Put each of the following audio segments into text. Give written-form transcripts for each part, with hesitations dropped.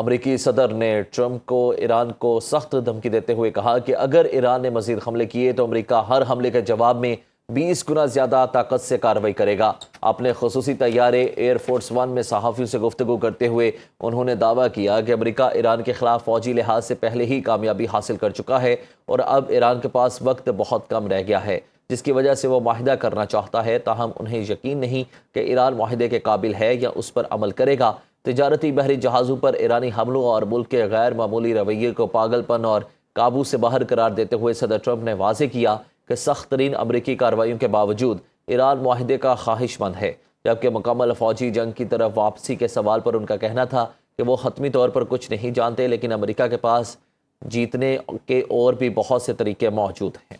امریکی صدر نے ٹرمپ کو ایران کو سخت دھمکی دیتے ہوئے کہا کہ اگر ایران نے مزید حملے کیے تو امریکہ ہر حملے کے جواب میں 20 گنا زیادہ طاقت سے کارروائی کرے گا۔ اپنے خصوصی طیارے ایئر فورس ون میں صحافیوں سے گفتگو کرتے ہوئے انہوں نے دعویٰ کیا کہ امریکہ ایران کے خلاف فوجی لحاظ سے پہلے ہی کامیابی حاصل کر چکا ہے اور اب ایران کے پاس وقت بہت کم رہ گیا ہے، جس کی وجہ سے وہ معاہدہ کرنا چاہتا ہے، تاہم انہیں یقین نہیں کہ ایران معاہدے کے قابل ہے یا اس پر عمل کرے گا۔ تجارتی بحری جہازوں پر ایرانی حملوں اور ملک کے غیر معمولی رویے کو پاگل پن اور قابو سے باہر قرار دیتے ہوئے صدر ٹرمپ نے واضح کیا کہ سخت ترین امریکی کارروائیوں کے باوجود ایران معاہدے کا خواہش مند ہے، جبکہ مکمل فوجی جنگ کی طرف واپسی کے سوال پر ان کا کہنا تھا کہ وہ حتمی طور پر کچھ نہیں جانتے، لیکن امریکہ کے پاس جیتنے کے اور بھی بہت سے طریقے موجود ہیں۔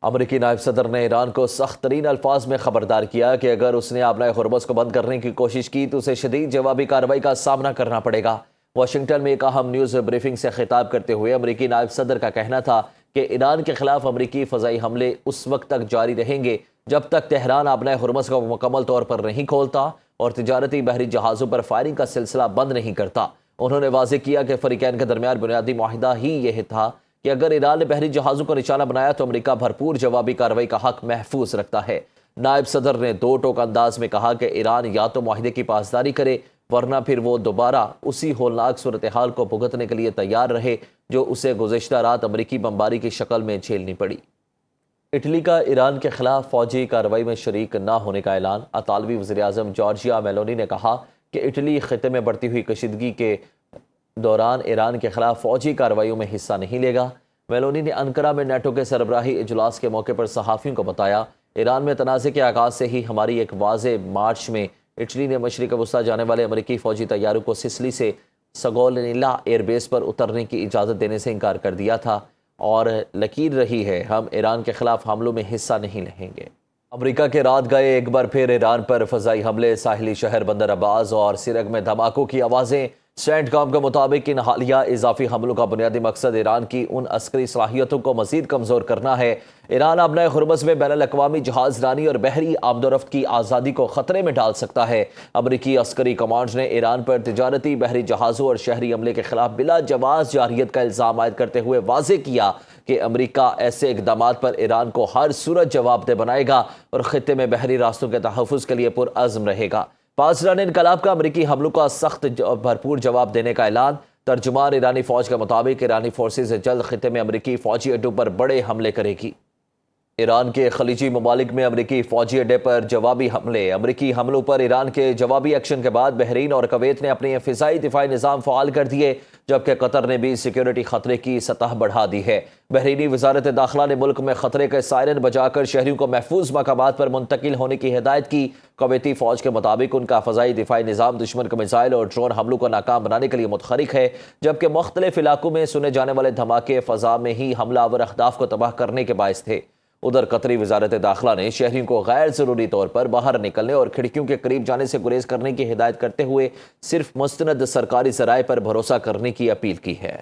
امریکی نائب صدر نے ایران کو سخت ترین الفاظ میں خبردار کیا کہ اگر اس نے آبنائے ہرمز کو بند کرنے کی کوشش کی تو اسے شدید جوابی کارروائی کا سامنا کرنا پڑے گا۔ واشنگٹن میں ایک اہم نیوز بریفنگ سے خطاب کرتے ہوئے امریکی نائب صدر کا کہنا تھا کہ ایران کے خلاف امریکی فضائی حملے اس وقت تک جاری رہیں گے جب تک تہران آبنائے ہرمز کو مکمل طور پر نہیں کھولتا اور تجارتی بحری جہازوں پر فائرنگ کا سلسلہ بند نہیں کرتا۔ انہوں نے واضح کیا کہ فریقین کے درمیان بنیادی معاہدہ ہی یہ تھا کہ اگر ایران نے بحری جہازوں کو نشانہ بنایا تو امریکہ بھرپور جوابی کارروائی کا حق محفوظ رکھتا ہے۔ نائب صدر نے دو ٹوک انداز میں کہا کہ ایران یا تو معاہدے کی پاسداری کرے ورنہ پھر وہ دوبارہ اسی ہولناک صورتحال کو بھگتنے کے لیے تیار رہے جو اسے گزشتہ رات امریکی بمباری کی شکل میں جھیلنی پڑی۔ اٹلی کا ایران کے خلاف فوجی کارروائی میں شریک نہ ہونے کا اعلان۔ اطالوی وزیراعظم جارجیا میلونی نے کہا کہ اٹلی خطے میں بڑھتی ہوئی کشیدگی کے دوران ایران کے خلاف فوجی کارروائیوں میں حصہ نہیں لے گا۔ میلونی نے انقرہ میں نیٹو کے سربراہی اجلاس کے موقع پر صحافیوں کو بتایا، ایران میں تنازع کے آغاز سے ہی ہماری ایک واضح مارچ میں اٹلی نے مشرق وسطی جانے والے امریکی فوجی طیاروں کو سسلی سے سگولینیلا ایئر بیس پر اترنے کی اجازت دینے سے انکار کر دیا تھا اور لکیر رہی ہے، ہم ایران کے خلاف حملوں میں حصہ نہیں لیں گے۔ امریکہ کے رات گئے ایک بار پھر ایران پر فضائی حملے، ساحلی شہر بندر عباس اور سرغ میں دھماکوں کی آوازیں۔ سینٹ کام کے مطابق ان حالیہ اضافی حملوں کا بنیادی مقصد ایران کی ان عسکری صلاحیتوں کو مزید کمزور کرنا ہے۔ ایران آبنائے ہرمز میں بین الاقوامی جہاز رانی اور بحری آمد و رفت کی آزادی کو خطرے میں ڈال سکتا ہے۔ امریکی عسکری کمانڈ نے ایران پر تجارتی بحری جہازوں اور شہری عملے کے خلاف بلا جواز جارحیت کا الزام عائد کرتے ہوئے واضح کیا کہ امریکہ ایسے اقدامات پر ایران کو ہر صورت جواب دہ بنائے گا اور خطے میں بحری راستوں کے تحفظ کے لیے پرعزم رہے گا۔ پاسداران انقلاب کا امریکی حملوں کا سخت بھرپور جواب دینے کا اعلان۔ ترجمان ایرانی فوج کے مطابق ایرانی فورسز جلد خطے میں امریکی فوجی اڈوں پر بڑے حملے کرے گی۔ ایران کے خلیجی ممالک میں امریکی فوجی اڈے پر جوابی حملے۔ امریکی حملوں پر ایران کے جوابی ایکشن کے بعد بحرین اور کویت نے اپنے فضائی دفاعی نظام فعال کر دیے، جبکہ قطر نے بھی سیکیورٹی خطرے کی سطح بڑھا دی ہے۔ بحرینی وزارت داخلہ نے ملک میں خطرے کے سائرن بجا کر شہریوں کو محفوظ مقامات پر منتقل ہونے کی ہدایت کی۔ کویتی فوج کے مطابق ان کا فضائی دفاعی نظام دشمن کو میزائل اور ڈرون حملوں کو ناکام بنانے کے لیے متحرک ہے، جبکہ مختلف علاقوں میں سنے جانے والے دھماکے فضا میں ہی حملہ آور اہداف کو تباہ کرنے کے باعث تھے۔ ادھر قطری وزارت داخلہ نے شہریوں کو غیر ضروری طور پر باہر نکلنے اور کھڑکیوں کے قریب جانے سے گریز کرنے کی ہدایت کرتے ہوئے صرف مستند سرکاری ذرائع پر بھروسہ کرنے کی اپیل کی ہے۔